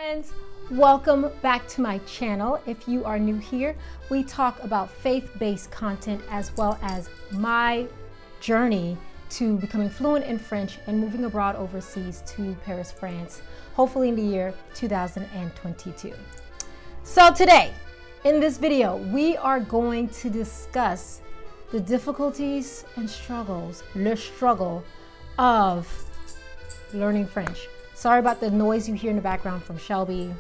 Friends, welcome back to my channel. If you are new here, we talk about faith-based content as well as my journey to becoming fluent in French and moving abroad overseas to Paris, France, hopefully in the year 2022. So today, in this video, we are going to discuss the difficulties and struggles, le struggle of learning French. Sorry about the noise you hear in the background from Shelby.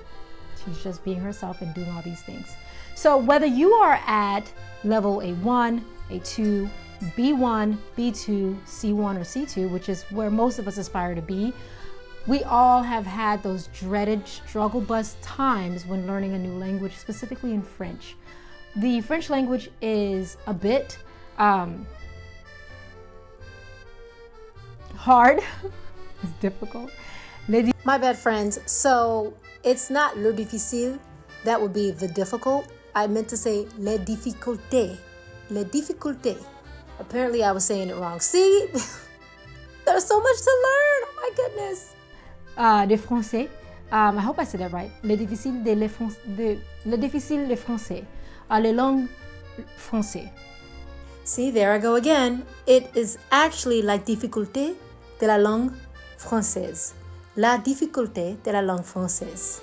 She's just being herself and doing all these things. So whether you are at level A1, A2, B1, B2, C1, or C2, which is where most of us aspire to be, we all have had those dreaded struggle bus times when learning a new language, specifically in French. The French language is a bit hard. It's difficult. My bad, friends. So it's not le difficile. That would be the difficult. I meant to say les difficultés. Les difficultés. Apparently I was saying it wrong. See? There's so much to learn. Oh my goodness. De français. I hope I said that right. Le difficile de français. Les langues français. See, there I go again. It is actually la difficulté de la langue française. La difficulté de la langue française.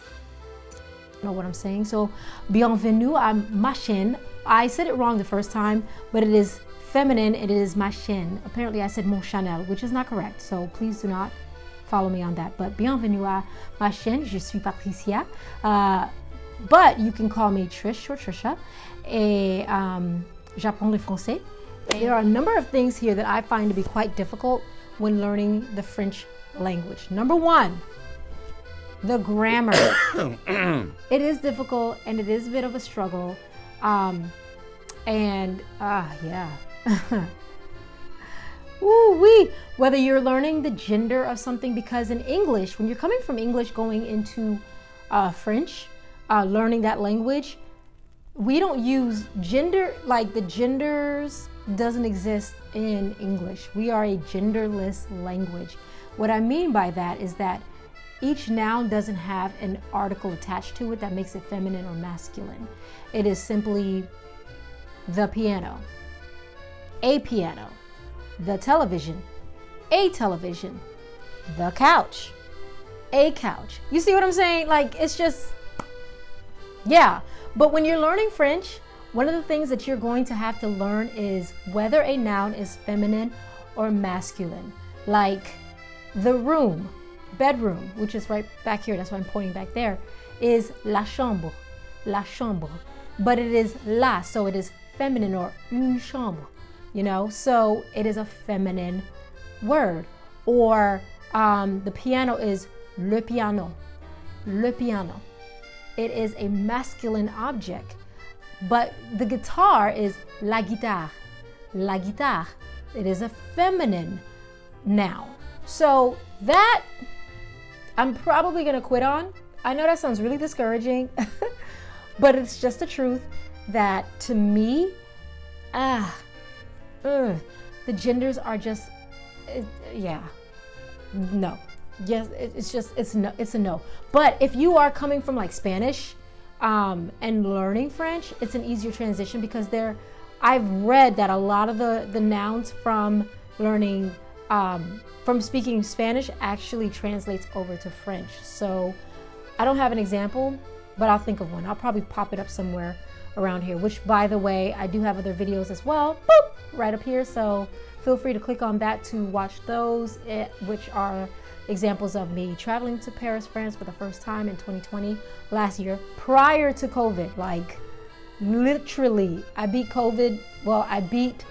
Know what I'm saying? So, bienvenue à ma chaîne. I said it wrong the first time, but it is feminine. It is ma chaîne. Apparently, I said mon Chanel, which is not correct. So please do not follow me on that. But bienvenue à ma chaîne. Je suis Patricia. But you can call me Trish or Trisha. Et j'apprends le français. There are a number of things here that I find to be quite difficult when learning the French language. Number one, the grammar. It is difficult and it is a bit of a struggle. Yeah. Ooh-wee. Whether you're learning the gender of something, because in English, when you're coming from English going into French, learning that language, we don't use gender, like the genders doesn't exist in English. We are a genderless language. What I mean by that is that each noun doesn't have an article attached to it that makes it feminine or masculine. It is simply the piano, a piano, the television, a television, the couch, a couch. You see what I'm saying? Like, it's just, yeah. But when you're learning French, one of the things that you're going to have to learn is whether a noun is feminine or masculine. Like the room, bedroom, which is right back here, that's why I'm pointing back there, is la chambre, la chambre. But it is la, so it is feminine, or une chambre, you know? So it is a feminine word. Or the piano is le piano, le piano. It is a masculine object. But the guitar is la guitare, la guitare. It is a feminine noun. So that I'm probably gonna quit on. I know that sounds really discouraging, but it's just the truth that to me, the genders are just, yeah, no. Yes, it's a no. But if you are coming from like Spanish and learning French, it's an easier transition because I've read that a lot of the nouns from learning, from speaking Spanish actually translates over to French. So I don't have an example, but I'll think of one. I'll probably pop it up somewhere around here, which by the way, I do have other videos as well, boop, right up here. So feel free to click on that to watch those, which are examples of me traveling to Paris, France for the first time in 2020, last year, prior to COVID. Like literally, I beat COVID. Well, I beat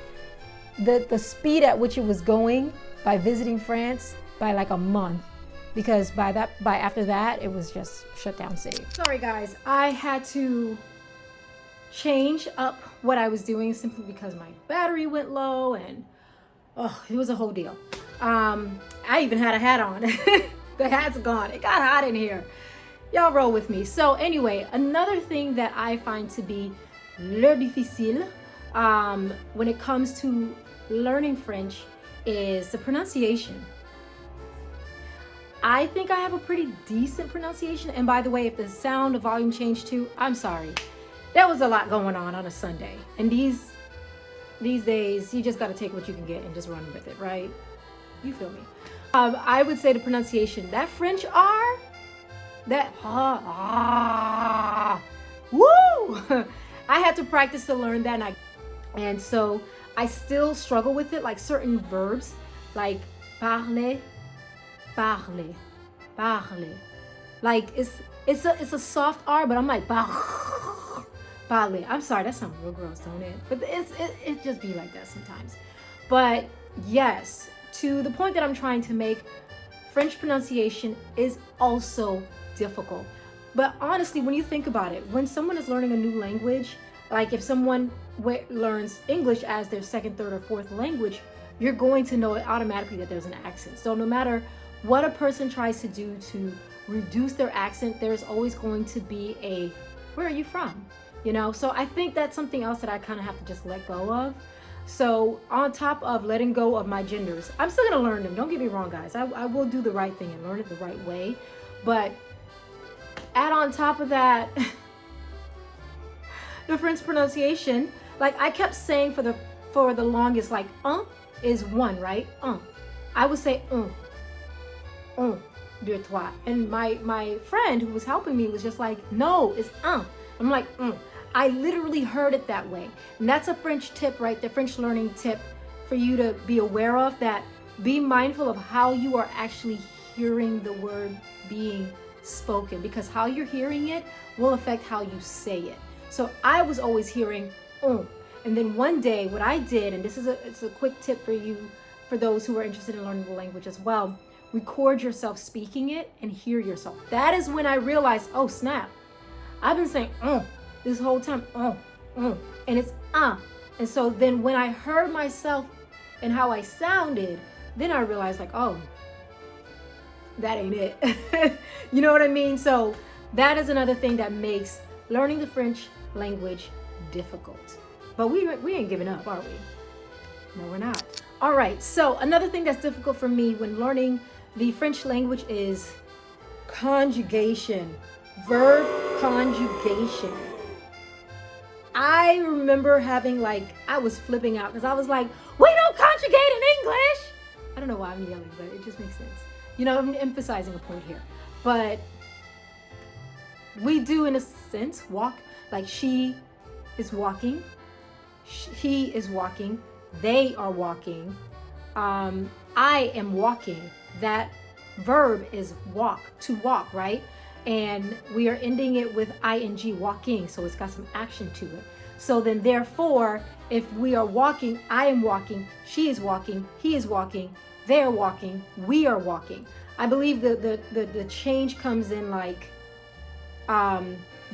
the speed at which it was going by visiting France by like a month, because after that, it was just shut down city. Sorry guys, I had to change up what I was doing simply because my battery went low and it was a whole deal. I even had a hat on. The hat's gone. It got hot in here. Y'all roll with me. So anyway, another thing that I find to be le difficile when it comes to learning French is the pronunciation. I think I have a pretty decent pronunciation. And by the way, if the sound, the volume changed too, I'm sorry. There was a lot going on a Sunday. And these days, you just got to take what you can get and just run with it, right? You feel me? I would say the pronunciation, that French R, that woo! I had to practice to learn that, and so I still struggle with it, like certain verbs, like parler, parler, parler. Like it's a soft R, but I'm like parler. I'm sorry, that sounds real gross, don't it? But it just be like that sometimes. But yes, to the point that I'm trying to make, French pronunciation is also difficult. But honestly, when you think about it, when someone is learning a new language, like if someone learns English as their second, third, or fourth language, you're going to know it automatically that there's an accent. So no matter what a person tries to do to reduce their accent, there's always going to be a, where are you from? You know, so I think that's something else that I kind of have to just let go of. So on top of letting go of my genders, I'm still gonna learn them. Don't get me wrong, guys. I will do the right thing and learn it the right way. But add on top of that, the French pronunciation, like I kept saying for the longest, like is one, right? I would say un, deux, trois. And my friend who was helping me was just like, no, it's un. I'm like, I literally heard it that way. And that's a French tip, right? The French learning tip for you to be aware of, that be mindful of how you are actually hearing the word being spoken, because how you're hearing it will affect how you say it. So I was always hearing and then one day what I did, and it's a quick tip for you, for those who are interested in learning the language as well, record yourself speaking it and hear yourself. That is when I realized, oh snap, I've been saying this whole time, and it's and so then when I heard myself and how I sounded, then I realized like, oh, that ain't it. You know what I mean? So that is another thing that makes learning the French language difficult. But we ain't giving up, are we? No, we're not. All right, so another thing that's difficult for me when learning the French language is conjugation, verb conjugation. I remember having I was flipping out because I was like, we don't conjugate in English. I don't know why I'm yelling, but it just makes sense. You know, I'm emphasizing a point here. But we do, in a sense, walk. Like she is walking, he is walking, they are walking, I am walking. That verb is walk, to walk, right? And we are ending it with ing, walking, so it's got some action to it. So then therefore, if we are walking, I am walking, she is walking, he is walking, they are walking, we are walking. I believe the change comes in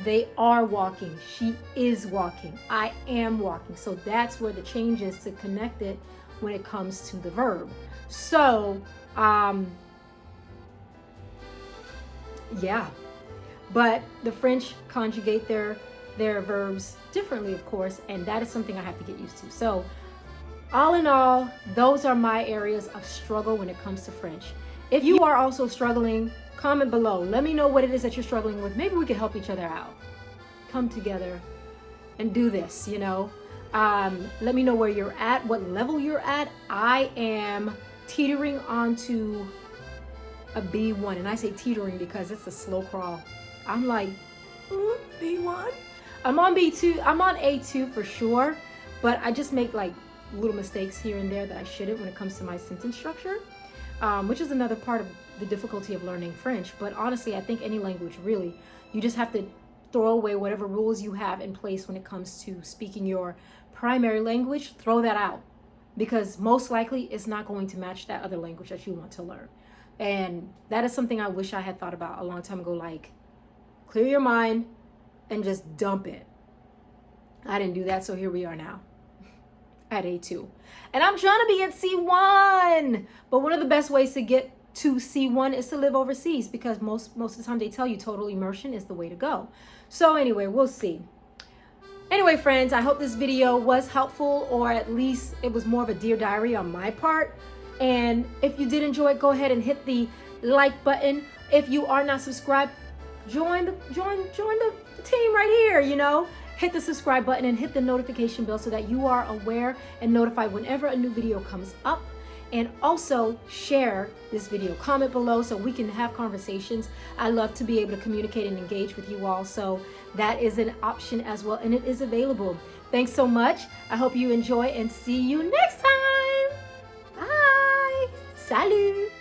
they are walking, she is walking, I am walking. So that's where the change is, to connect it when it comes to the verb. So yeah, but the French conjugate their verbs differently, of course, and that is something I have to get used to. So all in all, those are my areas of struggle when it comes to French. If you are also struggling, comment below. Let me know what it is that you're struggling with. Maybe we can help each other out. Come together and do this, you know. Let me know where you're at, what level you're at. I am teetering onto a B1, and I say teetering because it's a slow crawl. I'm like, B1? I'm on B2, I'm on A2 for sure, but I just make little mistakes here and there that I shouldn't when it comes to my sentence structure, which is another part of the difficulty of learning French. But honestly, I think any language, really, you just have to throw away whatever rules you have in place when it comes to speaking your primary language. Throw that out, because most likely it's not going to match that other language that you want to learn. And that is something I wish I had thought about a long time ago, clear your mind and just dump it. I didn't do that, so here we are now at A2. And I'm trying to be at C1. But one of the best ways to get to C1 is to live overseas, because most of the time they tell you total immersion is the way to go. So anyway, we'll see. Anyway, friends, I hope this video was helpful, or at least it was more of a Dear Diary on my part. And if you did enjoy it, go ahead and hit the like button. If you are not subscribed, join the team right here, you know. Hit the subscribe button and hit the notification bell so that you are aware and notified whenever a new video comes up. And also share this video. Comment below so we can have conversations. I love to be able to communicate and engage with you all. So that is an option as well, and it is available. Thanks so much. I hope you enjoy and see you next time. Bye. Salut.